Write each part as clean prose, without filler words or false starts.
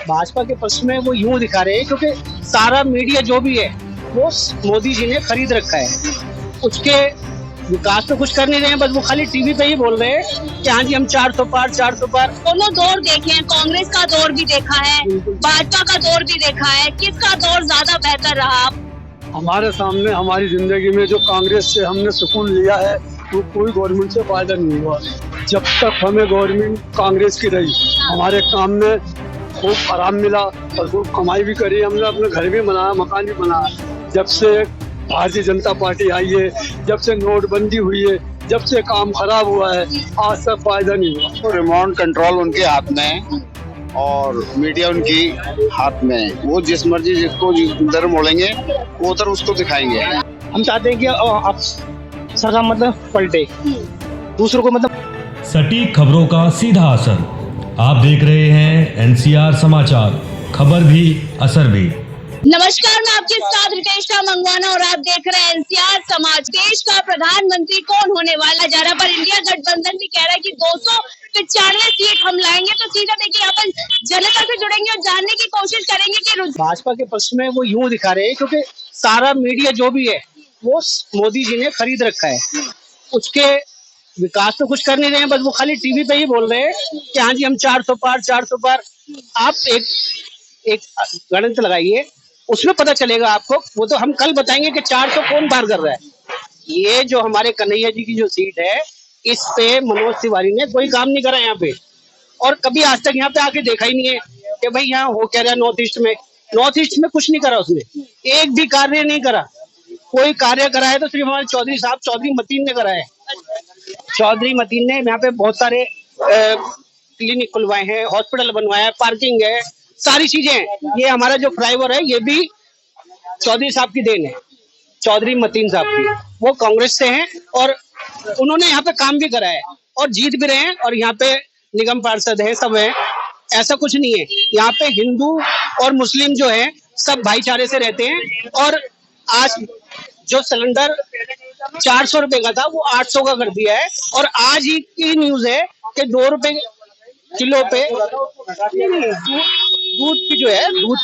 भाजपा के पक्ष में वो यूं दिखा रहे हैं क्योंकि सारा मीडिया जो भी है वो मोदी जी ने खरीद रखा है। उसके विकास तो कुछ कर नहीं रहे हैं, बस वो खाली टीवी पे ही बोल रहे हैं कि हाँ जी हम 400 पार 400 पार। दोनों दौर देखे हैं, कांग्रेस का दौर भी देखा है, भाजपा का दौर भी देखा है, किसका दौर ज्यादा बेहतर रहा? हमारे सामने हमारी जिंदगी में जो कांग्रेस से हमने सुकून लिया है वो कोई गवर्नमेंट से फायदा नहीं हुआ। जब तक हमें गवर्नमेंट कांग्रेस की रही हमारे काम में खूब आराम मिला और खूब कमाई भी करी, हमने अपने घर भी बनाया, मकान भी बनाया। जब से भारतीय जनता पार्टी आई है, जब से नोटबंदी हुई है, जब से काम खराब हुआ है, आज तक फायदा नहीं हुआ। तो रिमोट कंट्रोल उनके हाथ में है और मीडिया उनकी हाथ में है। वो जिस मर्जी जिसको उधर मोड़ेंगे वो उधर उसको दिखाएंगे। हम चाहते हैं कि आप सरकार मतलब पलटे, दूसरों को मतलब सटीक खबरों का सीधा असर। आप देख रहे हैं एनसीआर समाचार, खबर भी असर भी। नमस्कार, मैं आपके साथ रितेशा मंगवाना और आप देख रहे हैं एनसीआर समाज। देश का प्रधानमंत्री कौन होने वाला जा रहा, पर इंडिया गठबंधन भी कह रहा है कि 295 सीट हम लाएंगे। तो सीधा देखिए यहाँ पर जनता से जुड़ेंगे और जानने की कोशिश करेंगे कि भाजपा के पक्ष में वो यूं दिखा रहे हैं क्योंकि सारा मीडिया जो भी है वो मोदी जी ने खरीद रखा है। उसके विकास तो कुछ कर नहीं रहे हैं, बस वो खाली टीवी पे ही बोल रहे हैं कि हाँ जी हम 400 पार 400 पार। आप एक गणित लगाइए, उसमें पता चलेगा आपको। वो तो हम कल बताएंगे कि 400 कौन पार कर रहा है। ये जो हमारे कन्हैया जी की जो सीट है, इस पे मनोज तिवारी ने कोई काम नहीं करा यहाँ पे, और कभी आज तक यहाँ पे आके देखा ही नहीं है कि भाई यहाँ हो क्या रहा है। नॉर्थ ईस्ट में कुछ नहीं करा उसने, एक भी कार्य नहीं करा। कोई कार्य करा है तो सिर्फ हमारे चौधरी साहब, चौधरी मतीन ने करा है। चौधरी मतीन ने यहाँ पे बहुत सारे क्लिनिक खुलवाए हैं, हॉस्पिटल बनवाया है, पार्किंग है, सारी चीजें हैं। ये हमारा जो फ्लाईओवर है ये भी चौधरी साहब की देन है, चौधरी मतीन साहब की। वो कांग्रेस से हैं और उन्होंने यहाँ पे काम भी करा है और जीत भी रहे हैं, और यहाँ पे निगम पार्षद है, सब है। ऐसा कुछ नहीं है, यहाँ पे हिंदू और मुस्लिम जो है सब भाईचारे से रहते हैं। और आज जो सिलेंडर 400 रुपए का था वो 800 का कर दिया है। और आज ही की न्यूज है कि 2 रुपए किलो पे दूध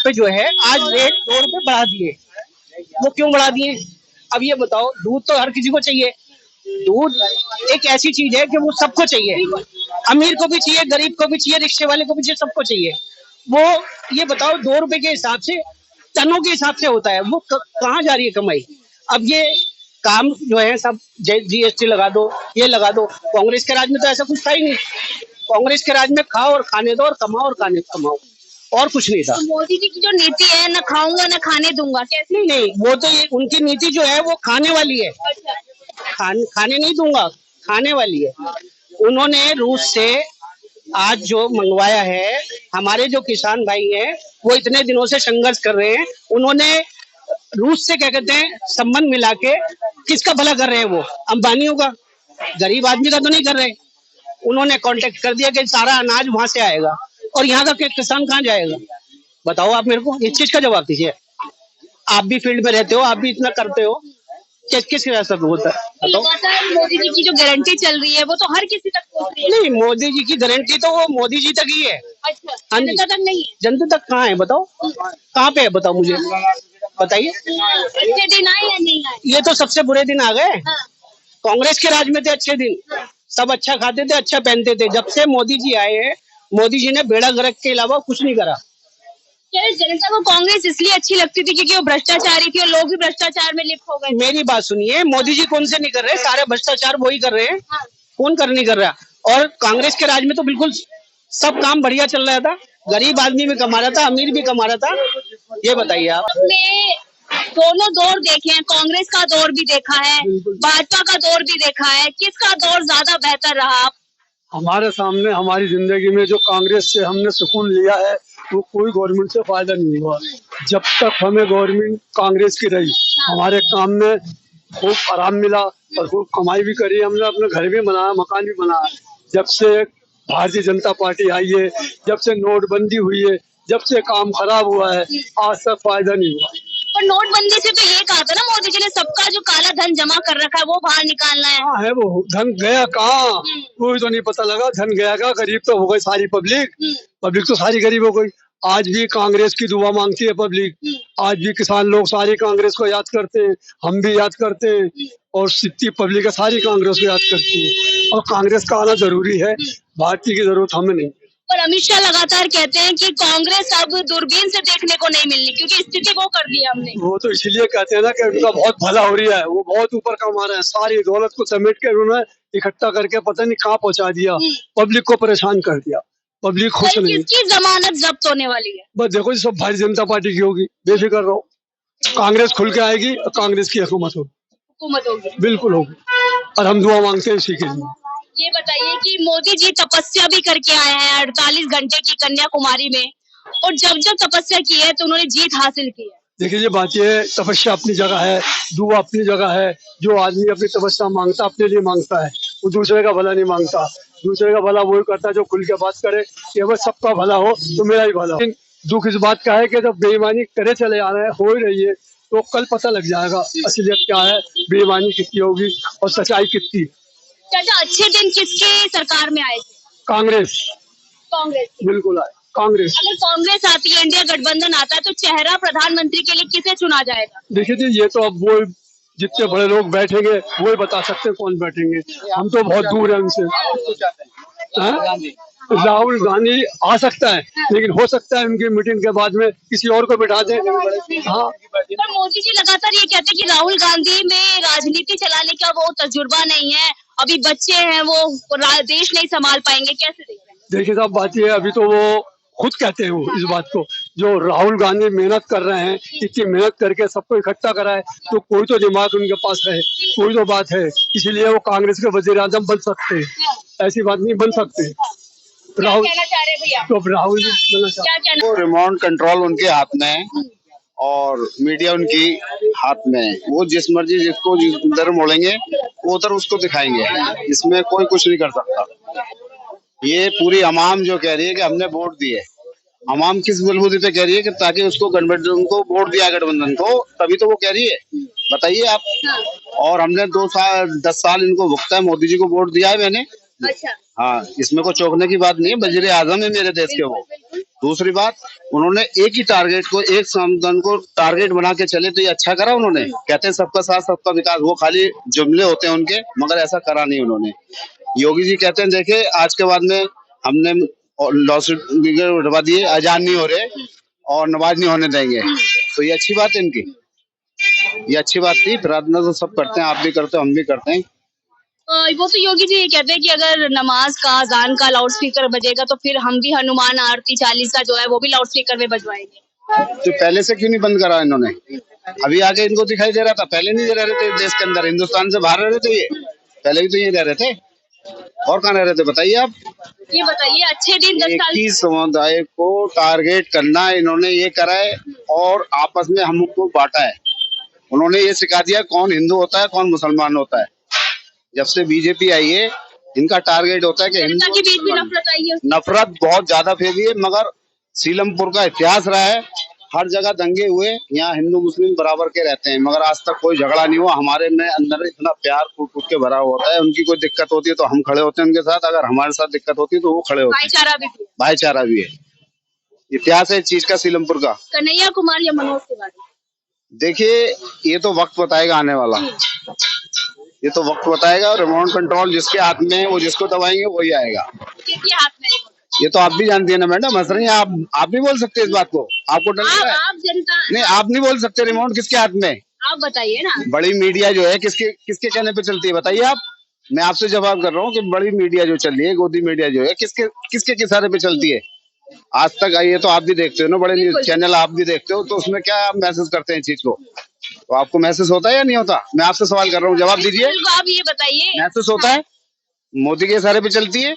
पे जो है आज रेट 2 रुपए बढ़ा दिए। वो क्यों बढ़ा दिए अब ये बताओ। दूध तो हर किसी को चाहिए, दूध एक ऐसी चीज है कि वो सबको चाहिए, अमीर को भी चाहिए, गरीब को भी चाहिए, रिक्शे वाले को भी चाहिए, सबको चाहिए। वो ये बताओ 2 रुपए के हिसाब से, टनों के हिसाब से होता है, वो कहाँ जा रही है कमाई। अब ये काम जो है सब जीएसटी लगा दो, ये लगा दो। कांग्रेस के राज में तो ऐसा कुछ था ही नहीं। कांग्रेस के राज में खाओ और खाने दो और कमाओ और कमाओ, और कुछ नहीं था। तो मोदी जी की जो नीति है, न खाऊंगा न खाने दूंगा, कैसे? नहीं, वो तो ये उनकी नीति जो है वो खाने वाली है। खाने नहीं दूंगा, खाने वाली है। उन्होंने रूस से आज जो मंगवाया है, हमारे जो किसान भाई हैं वो इतने दिनों से संघर्ष कर रहे हैं। उन्होंने रूस से क्या कहते हैं संबंध मिला के किसका भला कर रहे हैं? वो अंबानियों का, गरीब आदमी का तो नहीं कर रहे। उन्होंने कांटेक्ट कर दिया कि सारा अनाज वहां से आएगा, और यहाँ का किसान कहाँ जाएगा? बताओ आप मेरे को, इस चीज का जवाब दीजिए। आप भी फील्ड में रहते हो, आप भी इतना करते हो, किस वजह होता है बताओ। मोदी जी की जो गारंटी चल रही है वो तो हर किसी तक पहुंच रही है। नहीं, मोदी जी की गारंटी तो वो मोदी जी तक ही है। अच्छा, हाँ जी। जनता तक नहीं है। जनता तक कहाँ है बताओ, कहाँ पे है बताओ, मुझे बताइए। अच्छे दिन आए या नहीं आए? ये तो सबसे बुरे दिन आ गए। हाँ। कांग्रेस के राज में थे अच्छे दिन, सब अच्छा खाते थे, अच्छा पहनते थे। जब से मोदी जी आए हैं, मोदी जी ने बेड़ा गर्क के अलावा कुछ नहीं करा। क्या जनता को कांग्रेस इसलिए अच्छी लगती थी क्योंकि वो भ्रष्टाचारी थी और लोग भी भ्रष्टाचार में लिप्त हो गए? मेरी बात सुनिए, मोदी जी कौन से नहीं कर रहे, सारे भ्रष्टाचार वही कर रहे हैं। हाँ। कौन नहीं कर रहा। और कांग्रेस के राज में तो बिल्कुल सब काम बढ़िया चल रहा था, गरीब आदमी भी कमा रहा था, अमीर भी कमा रहा था। ये बताइए आप। दोनों दौर देखे हैं, कांग्रेस का दौर भी देखा है, भाजपा का दौर भी देखा है, किसका दौर ज्यादा बेहतर रहा? हमारे सामने हमारी जिंदगी में जो कांग्रेस से हमने सुकून लिया है वो कोई गवर्नमेंट से फायदा नहीं हुआ। जब तक हमें गवर्नमेंट कांग्रेस की रही हमारे काम में खूब आराम मिला और खूब कमाई भी करी, हमने अपने घर भी बनाया, मकान भी बनाया। जब से भारतीय जनता पार्टी आई है, जब से नोटबंदी हुई है, जब से काम खराब हुआ है, आज तक फायदा नहीं हुआ। पर नोटबंदी से तो ये कहा था ना मोदी जी ने, सबका जो काला धन जमा कर रखा है वो बाहर निकालना है। हाँ है, वो धन गया कहाँ वो तो नहीं पता लगा। धन गया कहाँ, गरीब तो हो गई सारी पब्लिक तो सारी गरीब हो गई। आज भी कांग्रेस की दुआ मांगती है पब्लिक। आज भी किसान लोग सारी कांग्रेस को याद करते हैं, हम भी याद करते हैं और जितनी पब्लिक है सारी कांग्रेस को याद करती है। और कांग्रेस का आना जरूरी है, भारतीय की जरूरत हमें नहीं। पर अमित शाह लगातार कहते हैं कि कांग्रेस अब दूरबीन से देखने को नहीं मिलनी, क्योंकि स्थिति वो कर दी हमने। वो तो इसीलिए कहते हैं ना कि उनका बहुत भला हो रहा है, वो बहुत ऊपर कमा रहे हैं। सारी दौलत को समेट के उन्होंने इकट्ठा करके पता नहीं कहाँ पहुंचा दिया, पब्लिक को परेशान कर दिया। पब्लिक खुश कल नहीं। किसकी जमानत जब्त होने वाली है? बस देखो जी, सब भारतीय जनता पार्टी की होगी, बेफिक्र रहो। कांग्रेस खुल के आएगी और कांग्रेस की हुकूमत होगी, हुकूमत होगी, बिल्कुल होगी। और हम दुआ मांगते हैं इसी के लिए। ये बताइए कि मोदी जी तपस्या भी करके आए हैं 48 घंटे की कन्याकुमारी में, और जब जब तपस्या की है तो उन्होंने जीत हासिल की है। देखिए, ये बात ये है, तपस्या अपनी जगह है, दुआ अपनी जगह है। जो आदमी अपनी तपस्या मांगता अपने लिए मांगता है, वो दूसरे का भला नहीं मांगता। दूसरे का भला वही करता है जो खुल के बात करे कि बस सबका भला हो तो मेरा ही भला हो। लेकिन दुख इस बात का है कि जब बेईमानी करे चले आ रहे हैं, हो ही रही है, तो कल पता लग जाएगा असलियत क्या है, बेईमानी कितनी होगी और सच्चाई कितनी। चाचा, अच्छे दिन किसके सरकार में आए थे? कांग्रेस, कांग्रेस। बिल्कुल आए कांग्रेस। अगर कांग्रेस आती है, इंडिया गठबंधन आता है, तो चेहरा प्रधानमंत्री के लिए किसे चुना जाएगा? देखिए जी, ये तो अब वो जितने बड़े लोग बैठेंगे वो ही बता सकते हैं कौन बैठेंगे। हम तो बहुत दूर हैं उनसे। राहुल गांधी आ सकता है, लेकिन हो सकता है उनकी मीटिंग के बाद में किसी और को बिठा दें। हाँ, पर मोदी जी लगातार ये कहते हैं कि राहुल गांधी में राजनीति चलाने का वो तजुर्बा नहीं है, अभी बच्चे हैं, वो देश नहीं संभाल पाएंगे। कैसे देख रहे हैं? देखिए साहब, बात ये है, अभी तो वो खुद कहते हैं वो इस बात को। जो राहुल गांधी मेहनत कर रहे हैं, इतनी मेहनत करके सबको इकट्ठा करा है, तो कोई तो दिमाग उनके पास है, कोई तो बात है, इसीलिए वो कांग्रेस के वजीर आजम बन सकते हैं। ऐसी बात नहीं बन सकते। राहुल कहना चाह रहे हैं भैया? तो अब राहुल जी बनना चाहते क्या कहना? वो रिमोट कंट्रोल उनके हाथ में है और मीडिया उनकी हाथ में है। वो जिस मर्जी जिसको उधर मोड़ेंगे वो उधर उसको दिखाएंगे। इसमें कोई कुछ नहीं कर सकता। ये पूरी अवाम जो कह रही है कि हमने वोट दिए, अवाम किस बलबूते पे कह रही है कि ताकि उसको गठबंधन को वोट दिया, गठबंधन को, तभी तो वो कह रही है। बताइए आप। और हमने 10 साल इनको भुगता है, मोदी जी को वोट दिया है मैंने। अच्छा, हाँ, इसमें कोई चौंकने की बात नहीं है। वजीर आजम है मेरे देश के वो। दूसरी बात, उन्होंने एक ही टारगेट को, एक संविधान को टारगेट बना के चले, तो ये अच्छा करा उन्होंने। कहते हैं सबका साथ सबका विकास, वो खाली जुमले होते हैं उनके, मगर ऐसा करा नहीं उन्होंने। योगी जी कहते हैं देखिए आज के बाद में हमने लाउडस्पीकर उठवा दिए, अजान नहीं हो रहे और नमाज नहीं होने देंगे, तो ये अच्छी बात है इनकी। ये अच्छी बात थी। प्रार्थना तो सब करते हैं, आप भी करते हो, हम भी करते हैं। वो तो योगी जी ये कहते हैं कि अगर नमाज का, अजान का लाउड स्पीकर बजेगा तो फिर हम भी हनुमान आरती 40 का जो है वो भी लाउड स्पीकर में बजवाएंगे। तो पहले से क्यों नहीं बंद करा इन्होंने? अभी आगे इनको दिखाई दे रहा था, पहले नहीं रह रहे थे देश के अंदर, हिंदुस्तान से बाहर रह रहे थे। ये पहले भी तो यही रह रहे थे, और कहाँ रह रहे थे बताइए आप। ये बताइए, अच्छे दिन 10 एक साल ही समुदाय को टारगेट करना इन्होंने ये करा है और आपस में हमको बांटा है। उन्होंने ये सिखा दिया कौन हिंदू होता है, कौन मुसलमान होता है। जब से बीजेपी आई है, इनका टारगेट होता है कि जनता हिंदू के बीच में नफरत आई है। नफरत बहुत ज्यादा फैली है। मगर सीलमपुर का इतिहास रहा है, हर जगह दंगे हुए, यहाँ हिंदू मुस्लिम बराबर के रहते हैं, मगर आज तक कोई झगड़ा नहीं हुआ। हमारे में अंदर इतना प्यार फूट फूट के भरा होता है। उनकी कोई दिक्कत होती है तो हम खड़े होते हैं उनके साथ, अगर हमारे साथ दिक्कत होती है तो वो खड़े होते हैं। भाईचारा भी थी। भाईचारा भी है। इतिहास है इस चीज का सीलमपुर का। कन्हैया कुमार या मनोज तिवारी? देखिए, ये तो वक्त बताएगा आने वाला, ये तो वक्त बताएगा। रिमोट कंट्रोल जिसके हाथ में है, वो जिसको दबाएंगे वही आएगा। किसके हाथ में है? ये तो आप भी जानती है ना मैडम, हंस रही हैं आप भी बोल सकते हैं इस बात को। आपको डर लग रहा है? आप जनता नहीं, आप नहीं बोल सकते। रिमोट किसके हाथ में है? आप बताइए ना। बड़ी मीडिया जो है किसके किसके कहने पे चलती है बताइए आप। मैं आपसे जवाब कर रहा हूँ कि बड़ी मीडिया जो चल रही है, गोदी मीडिया जो है, किसके किसके किसारे पे चलती है? आज तक आई है तो आप भी देखते हो ना, बड़े न्यूज चैनल आप भी देखते हो, तो उसमें क्या आप मैसेज करते हैं चीज को, तो आपको मैसेज होता है या नहीं होता? मैं आपसे सवाल कर रहा हूँ, जवाब दीजिए। आप ये बताइए, मैसेज होता है? मोदी के इशारे पे चलती है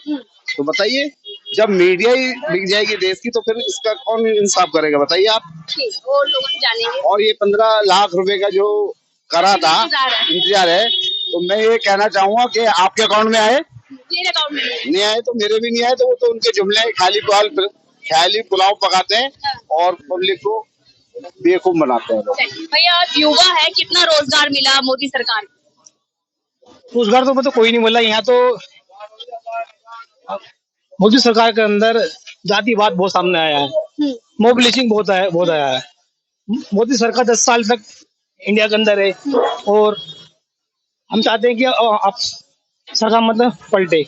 तो बताइए। जब मीडिया ही बिक जाएगी देश की तो फिर इसका कौन इंसाफ करेगा बताइए आप। और लोग जानेंगे। और ये 15 लाख रुपए का जो करा था इंतजार है, तो मैं ये कहना चाहूंगा कि आपके अकाउंट में आए, मेरे अकाउंट में नहीं आए तो मेरे भी नहीं आए, तो वो तो उनके जुमले ख्याली पुलाव पकाते हैं और पब्लिक को बेवकूफ बनाते हैं लोग। भैया, आप युवा है, कितना रोजगार मिला मोदी सरकार को? रोजगार तो कोई नहीं मिला यहाँ तो। मोदी सरकार के अंदर जातिवाद बहुत सामने आया है। मॉब लिंचिंग बहुत आया है। मोदी सरकार 10 साल तक इंडिया के अंदर है और हम चाहते हैं कि आप सरकार मतलब पलटे,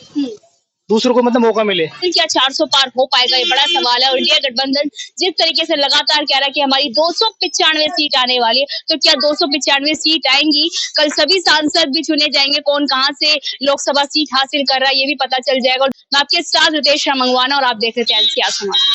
दूसरों को मतलब मौका मिले। क्या 400 पार हो पाएगा, ये बड़ा सवाल है। और इंडिया गठबंधन जिस तरीके से लगातार कह रहा है कि हमारी 295 सीट आने वाली है, तो क्या 295 सीट आएंगी? कल सभी सांसद भी चुने जाएंगे, कौन कहां से लोकसभा सीट हासिल कर रहा है ये भी पता चल जाएगा। मैं आपके साथ रितेश मंगवाना और आप देख रहे थे NCR समाचार।